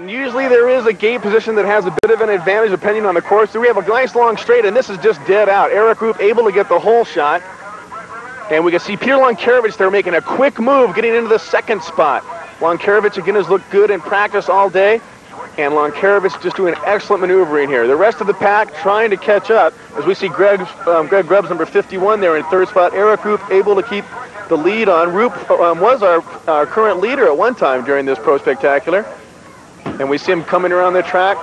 and usually there is a gate position that has a bit of an advantage depending on the course. So we have a nice long straight, and this is just dead out. Eric Roop able to get the hole shot. And we can see Peter Lonkarevich there making a quick move, getting into the second spot. Lonkarevich, again, has looked good in practice all day. And Lonkarevich just doing excellent maneuvering here. The rest of the pack trying to catch up as we see Greg Grubbs, number 51 there in third spot. Eric Roop able to keep the lead on. Roop was our current leader at one time during this Pro Spectacular. And we see him coming around the track.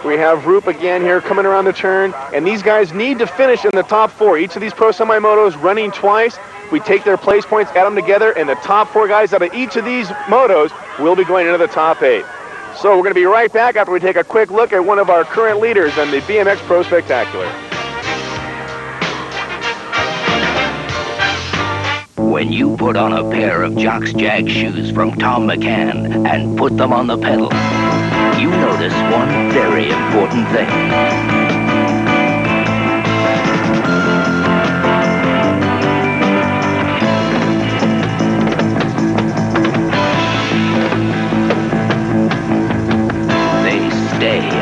We have Roop again here coming around the turn. And these guys need to finish in the top 4. Each of these Pro Semi-Motos running twice. We take their place points, add them together, and the top 4 guys out of each of these motos will be going into the top 8. So we're going to be right back after we take a quick look at one of our current leaders in the BMX Pro Spectacular. When you put on a pair of Jock's Jag shoes from Tom McCann and put them on the pedal, you notice one very important thing.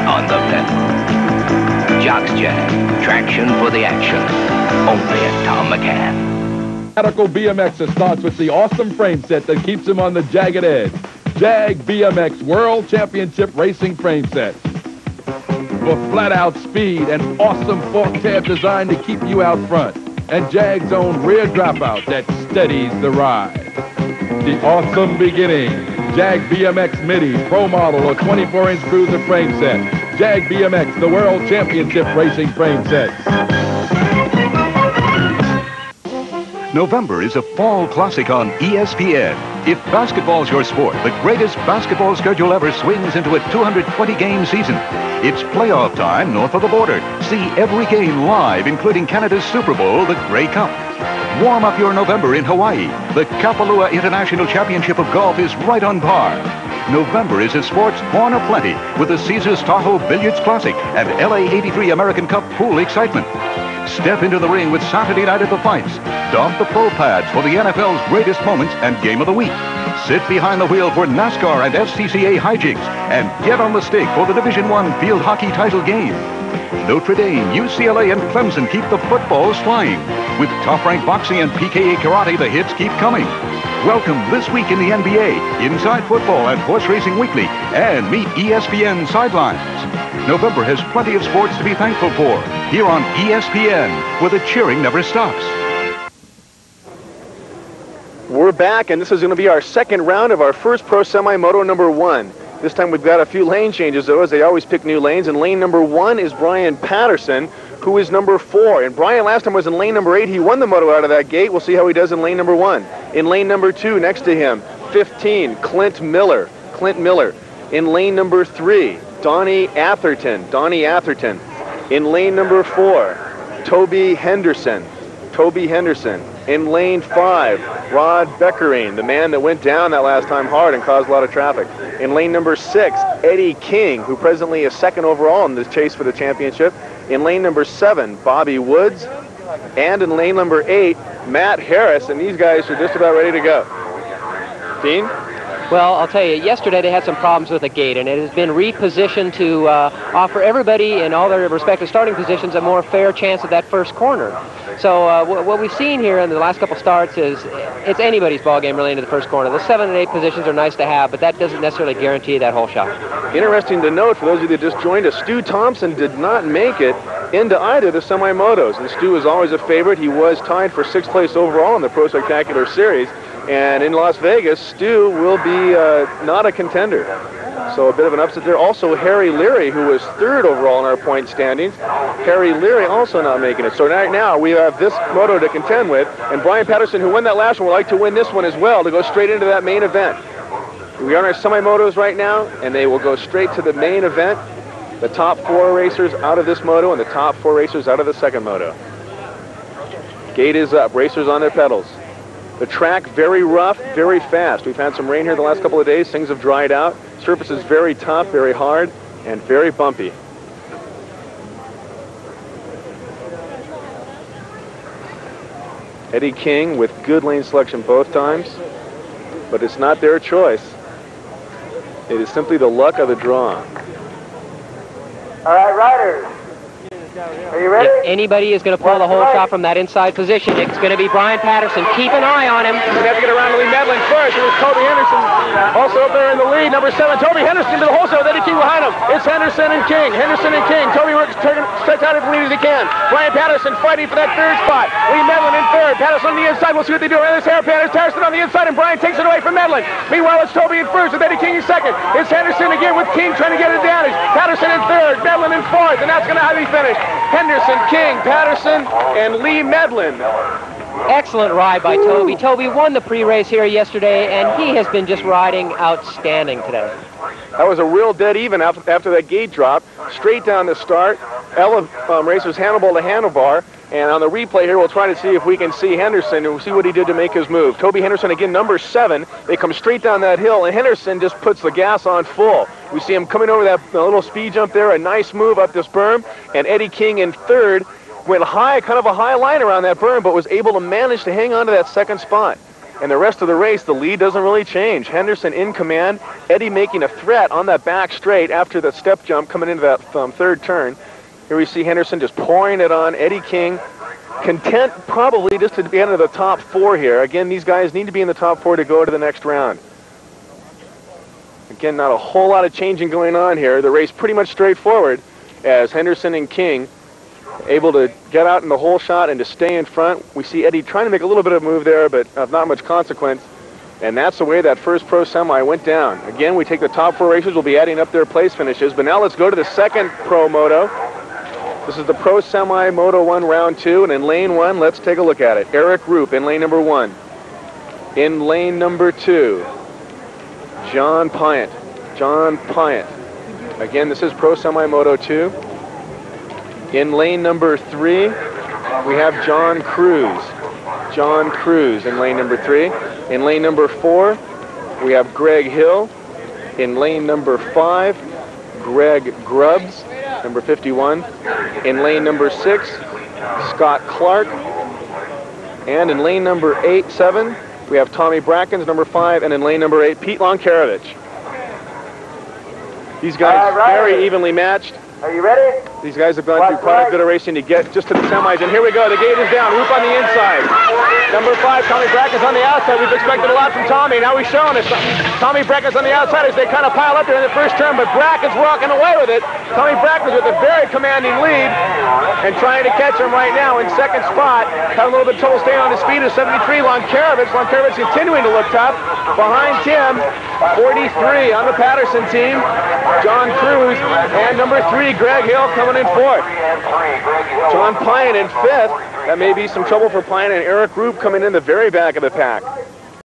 On the pedal. Jock's Jag, traction for the action. Only at Tom McCann. Radical BMXer starts with the awesome frame set that keeps him on the jagged edge. Jag BMX World Championship Racing Frame Set. For flat-out speed and awesome fork tab design to keep you out front. And Jag's own rear dropout that steadies the ride. The awesome beginning. Jag BMX Midi Pro Model, a 24-inch cruiser frame set. Jag BMX, the World Championship Racing Frame Set. November is a fall classic on ESPN. If basketball's your sport, the greatest basketball schedule ever swings into a 220-game season. It's playoff time north of the border. See every game live, including Canada's Super Bowl, the Grey Cup. Warm up your November in Hawaii. The Kapalua International Championship of Golf is right on par. November is a sports horn aplenty with the Caesars Tahoe Billiards Classic and LA 83 American Cup pool excitement. Step into the ring with Saturday night at the fights. Don the pro pads for the NFL's greatest moments and game of the week. Sit behind the wheel for NASCAR and FCCA hijinks and get on the stake for the Division I field hockey title game. Notre Dame, UCLA, and Clemson keep the footballs flying. With top-ranked boxing and PKA karate, the hits keep coming. Welcome this week in the NBA, Inside Football and Horse Racing Weekly, and meet ESPN Sidelines. November has plenty of sports to be thankful for, here on ESPN, where the cheering never stops. We're back, and this is going to be our second round of our first Pro Semi-Moto number 1. This time we've got a few lane changes, though, as they always pick new lanes. And lane number 1 is Brian Patterson, who is number 4. And Brian last time was in lane number 8. He won the moto out of that gate. We'll see how he does in lane number 1. In lane number 2, next to him, 15, Clint Miller. In lane number 3, Donnie Atherton. In lane number 4, Toby Henderson. In lane 5, Rod Beckering, the man that went down that last time hard and caused a lot of traffic. In lane number 6, Eddie King, who presently is second overall in the chase for the championship. In lane number 7, Bobby Woods. And in lane number 8, Matt Harris, and these guys are just about ready to go. Dean? Well, I'll tell you, yesterday they had some problems with the gate, and it has been repositioned to offer everybody in all their respective starting positions a more fair chance at that first corner. So what we've seen here in the last couple starts is it's anybody's ball game really into the first corner. The 7 and 8 positions are nice to have, but that doesn't necessarily guarantee that whole shot. Interesting to note, for those of you that just joined us, Stu Thompson did not make it into either of the semi-motos. And Stu is always a favorite. He was tied for 6th place overall in the Pro Spectacular Series. And in Las Vegas, Stu will be not a contender. So a bit of an upset there. Also, Harry Leary, who was 3rd overall in our point standings. Harry Leary also not making it. So right now we have this moto to contend with. And Brian Patterson, who won that last one, would like to win this one as well to go straight into that main event. We are on our semi-motos right now, and they will go straight to the main event. The top 4 racers out of this moto and the top 4 racers out of the second moto. Gate is up. Racers on their pedals. The track very rough, very fast. We've had some rain here the last couple of days. Things have dried out. Surface is very tough, very hard, and very bumpy. Eddie King with good lane selection both times, but it's not their choice. It is simply the luck of the draw. All right, riders. Are you ready? If anybody is going to pull the whole shot from that inside position, it's going to be Brian Patterson. Keep an eye on him. He's going to have to get around to Lee Medlin first. It was Toby Henderson also up there in the lead. Number 7, Toby Henderson to the whole shot with Eddie King behind him. It's Henderson and King. Henderson and King. Toby works stretch out as lead as he can. Brian Patterson fighting for that third spot. Lee Medlin in third. Patterson on the inside. We'll see what they do around this hairpin. It's Patterson on the inside, and Brian takes it away from Medlin. Meanwhile, it's Toby in first with Eddie King in second. It's Henderson again with King trying to get advantage. Patterson in third. Medlin in fourth, and that's going to have he finished. Henderson, King, Patterson, and Lee Medlin. Excellent ride by Toby. Toby won the pre-race here yesterday, and he has been just riding outstanding today. That was a real dead even after that gate drop. Straight down the start. Racers handlebar to handlebar. And on the replay here, we'll try to see if we can see Henderson and we'll see what he did to make his move. Toby Henderson, again, number 7. They come straight down that hill, and Henderson just puts the gas on full. We see him coming over that little speed jump there, a nice move up this berm. And Eddie King in third went high, kind of a high line around that berm, but was able to manage to hang on to that second spot. And the rest of the race, the lead doesn't really change. Henderson in command, Eddie making a threat on that back straight after the step jump coming into that third turn. Here we see Henderson just pouring it on. Eddie King content probably just to be into the top 4 here. Again, these guys need to be in the top 4 to go to the next round. Again, not a whole lot of changing going on here. The race pretty much straightforward as Henderson and King able to get out in the whole shot and to stay in front. We see Eddie trying to make a little bit of a move there, but of not much consequence. And that's the way that first pro semi went down. Again, we take the top 4 racers. We'll be adding up their place finishes. But now let's go to the second pro moto. This is the pro semi moto 1 round 2. And in lane 1, let's take a look at it. Eric Roop in lane number 1. In lane number 2, John Pyant. John Pyant. Again, this is pro semi moto 2. In lane number 3, we have John Cruz. John Cruz in lane number 3. In lane number 4, we have Greg Hill. In lane number 5, Greg Grubbs, number 51. In lane number 6, Scott Clark. And in lane number 7, we have Tommy Brackens, number 5. And in lane number 8, Pete Lonkarovich. These guys very evenly matched. Are you ready? These guys have gone through quite a bit of racing to get just to the semis, and here we go. The gate is down. Roop on the inside. Number 5, Tommy Brackens on the outside. We've expected a lot from Tommy. Now he's showing us something. Tommy Brackens on the outside as they kind of pile up there in the first turn, but Brackens walking away with it. Tommy Brackens with a very commanding lead and trying to catch him right now in second spot. Having a little bit of trouble staying on his feet is 73, Lonkarovich. Lonkarovich continuing to look tough. Behind him, 43 on the Patterson team, John Cruz, and number 3, Greg Hill coming in 4th. John Pyant in 5th. That may be some trouble for Pyant, and Eric Roop coming in the very back of the pack.